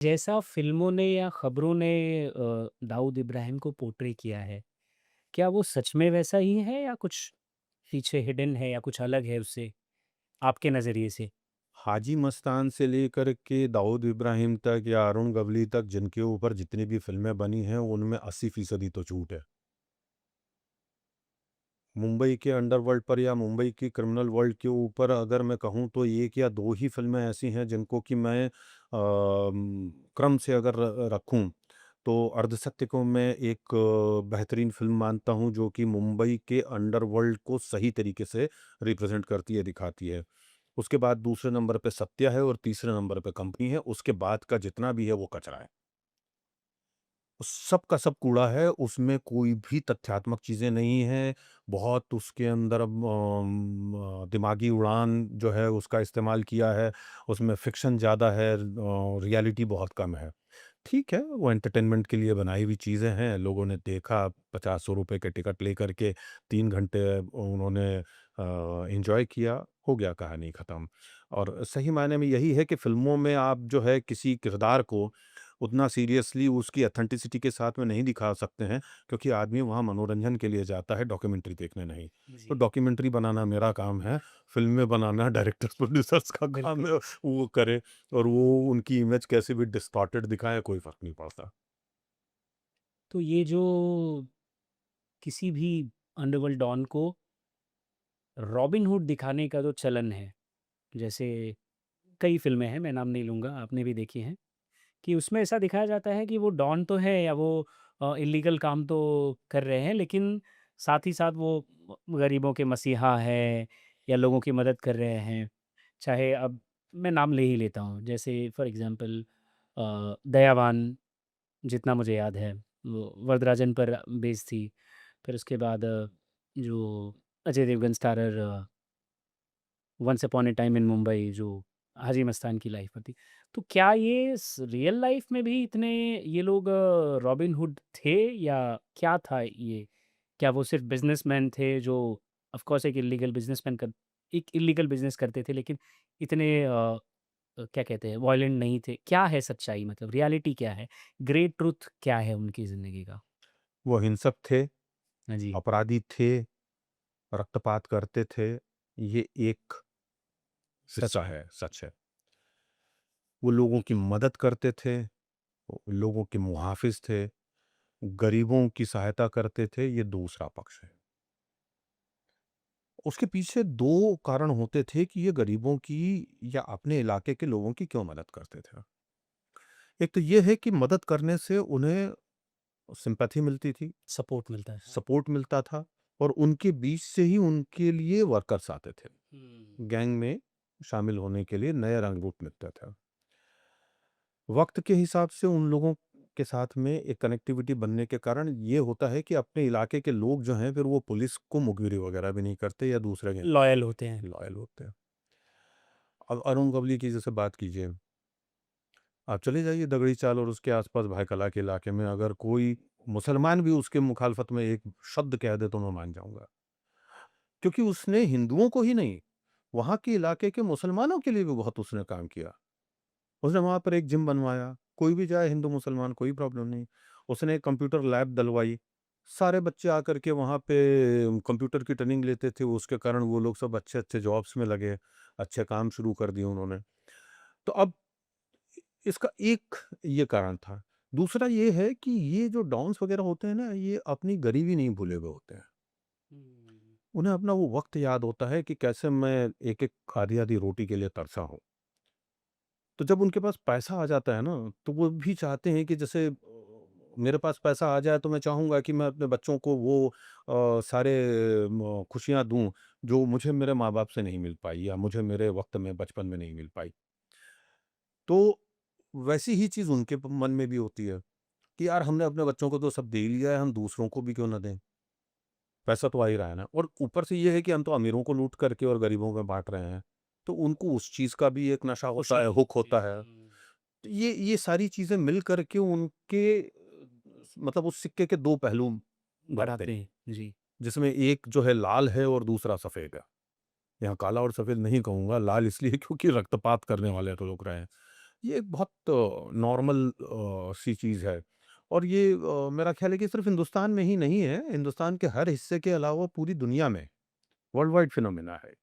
जैसा फ़िल्मों ने या ख़बरों ने दाऊद इब्राहिम को पोर्ट्रे किया है, क्या वो सच में वैसा ही है या कुछ पीछे हिडन है या कुछ अलग है उससे, आपके नज़रिए से? हाजी मस्तान से लेकर के दाऊद इब्राहिम तक या अरुण गवली तक जिनके ऊपर जितनी भी फ़िल्में बनी हैं, उनमें 80% तो झूठ है। मुंबई के अंडरवर्ल्ड पर या मुंबई की क्रिमिनल वर्ल्ड के ऊपर अगर मैं कहूँ तो 1 या 2 ही फ़िल्में ऐसी हैं जिनको कि मैं क्रम से अगर रखूँ, तो अर्धसत्य को मैं एक बेहतरीन फ़िल्म मानता हूँ जो कि मुंबई के अंडरवर्ल्ड को सही तरीके से रिप्रेज़ेंट करती है, दिखाती है। उसके बाद दूसरे नंबर पे सत्या है और तीसरे नंबर पे कंपनी है, उसके बाद का जितना भी है वो कचरा है। सब का सब कूड़ा है, उसमें कोई भी तथ्यात्मक चीज़ें नहीं हैं, बहुत उसके अंदर दिमागी उड़ान जो है उसका इस्तेमाल किया है, उसमें फ़िक्शन ज़्यादा है, रियलिटी बहुत कम है। ठीक है, वो एंटरटेनमेंट के लिए बनाई हुई चीज़ें हैं, लोगों ने देखा, 50-100 रुपए के टिकट लेकर के 3 घंटे उन्होंने एन्जॉय किया, हो गया कहानी ख़त्म। और सही मायने में यही है कि फ़िल्मों में आप जो है किसी किरदार को उतना सीरियसली उसकी ऑथेंटिसिटी के साथ में नहीं दिखा सकते हैं, क्योंकि आदमी वहाँ मनोरंजन के लिए जाता है, डॉक्यूमेंट्री देखने नहीं। तो जी, डॉक्यूमेंट्री बनाना मेरा काम है, फ़िल्में बनाना डायरेक्टर्स प्रोड्यूसर्स का काम बिल्कुल। है, वो करे और वो उनकी इमेज कैसे भी डिस्टॉर्टेड दिखाएँ, कोई फ़र्क नहीं पड़ता। तो ये जो किसी भी अंडरवर्ल्ड डॉन को रॉबिन हुड दिखाने का जो चलन है, जैसे कई फ़िल्में हैं, मैं नाम नहीं लूँगा, आपने भी देखी हैं, कि उसमें ऐसा दिखाया जाता है कि वो डॉन तो है या वो इल्लीगल काम तो कर रहे हैं, लेकिन साथ ही साथ वो गरीबों के मसीहा है या लोगों की मदद कर रहे हैं। चाहे अब मैं नाम ले ही लेता हूँ, जैसे फॉर एग्ज़ाम्पल दयावान जितना मुझे याद है, वो वरदराजन पर बेस्ड थी। फिर उसके बाद जो Ajay Devgan starrer once upon a time in Mumbai जो हाजी मस्तान की लाइफ पर थी। तो क्या ये रियल लाइफ में भी इतने ये लोग रॉबिन हुड थे या क्या था ये? क्या वो सिर्फ़ बिज़नेसमैन थे जो ऑफ़ कोर्स एक इल्लीगल बिज़नेस करते थे लेकिन इतने क्या कहते हैं वॉयलेंट नहीं थे? क्या है सच्चाई मतलब रियलिटी क्या है? ग्रे ट्रुथ क्या है उनकी ज़िंदगी का? वो हिंसक थे, हाँ जी। अपराधी थे, रक्तपात करते थे, ये एक सच हिस्सा है। है, सच है। वो लोगों की मदद करते थे, वो लोगों के मुहाफ़िज़ थे, गरीबों की सहायता करते थे, ये दूसरा पक्ष है। उसके पीछे 2 कारण होते थे कि ये गरीबों की या अपने इलाके के लोगों की क्यों मदद करते थे। एक तो ये है कि मदद करने से उन्हें सिम्पैथी मिलती थी, सपोर्ट मिलता है। सपोर्ट मिलता था और उनके बीच से ही उनके लिए वर्कर्स आते थे। हुँ। गैंग में शामिल होने के लिए नए रंग-रूप मिलता था। वक़्त के हिसाब से उन लोगों के साथ में एक कनेक्टिविटी बनने के कारण ये होता है कि अपने इलाके के लोग जो हैं फिर वो पुलिस को मुखबिरी वगैरह भी नहीं करते या दूसरे के लॉयल होते हैं। लॉयल होते हैं। अब अरुण गवली की जैसे बात कीजिए, आप चले जाइए दगड़ी चाल और उसके आस-पास भायखला के इलाके में अगर कोई मुसलमान भी उसके मुखालफत में एक शब्द कह दे तो मैं मान जाऊँगा। क्योंकि उसने हिंदुओं को ही नहीं, वहाँ के इलाके के मुसलमानों के लिए भी बहुत उसने काम किया। उसने वहाँ पर एक जिम बनवाया, कोई भी जाए हिंदू-मुसलमान कोई प्रॉब्लम नहीं। उसने एक कंप्यूटर लैब डलवाई, सारे बच्चे आकर के वहाँ पे कंप्यूटर की ट्रेनिंग लेते थे, उसके कारण वो लोग सब अच्छे-अच्छे जॉब्स में लगे, अच्छे काम शुरू कर दिए उन्होंने। तो अब इसका एक ये कारण था। दूसरा ये है कि ये जो डॉन्स वगैरह होते हैं ना, ये अपनी गरीबी नहीं भूले हुए होते हैं। हुँ। उन्हें अपना वो वक़्त याद होता है कि कैसे मैं एक-एक आधी-आधी रोटी के लिए तरसा हूँ। तो जब उनके पास पैसा आ जाता है ना, तो वो भी चाहते हैं कि जैसे मेरे पास पैसा आ जाए तो मैं चाहूँगा कि मैं अपने बच्चों को वो सारे खुशियाँ दूँ, जो मुझे मेरे माँ-बाप से नहीं मिल पाई या मुझे मेरे वक़्त में बचपन में नहीं मिल पाई। तो वैसी ही चीज़ उनके मन में भी होती है कि यार हमने अपने बच्चों को तो सब दे ही लिया है, हम दूसरों को भी क्यों ना दें? पैसा तो आ ही रहा है ना और ऊपर से ये है कि हम तो अमीरों को लूट करके और गरीबों में बाँट रहे हैं। तो उनको उस चीज़ का भी एक नशा होता खुशी है, भी हुक जी। होता है। हुँ। तो ये सारी चीज़ें मिल कर के उनके मतलब उस सिक्के के 2 पहलू बनते बढ़ाते हैं, हैं। जी। जिसमें एक जो है लाल है और दूसरा सफ़ेद है। यहाँ काला और सफ़ेद नहीं कहूँगा, लाल इसलिए क्योंकि रक्तपात करने वाले तो लोग रहे हैं। ये एक बहुत नॉर्मल सी चीज़ है और ये मेरा ख़्याल है कि सिर्फ़ हिंदुस्तान में ही नहीं है, हिंदुस्तान के हर हिस्से के अलावा पूरी दुनिया में वर्ल्ड वाइड फिनोमेना है।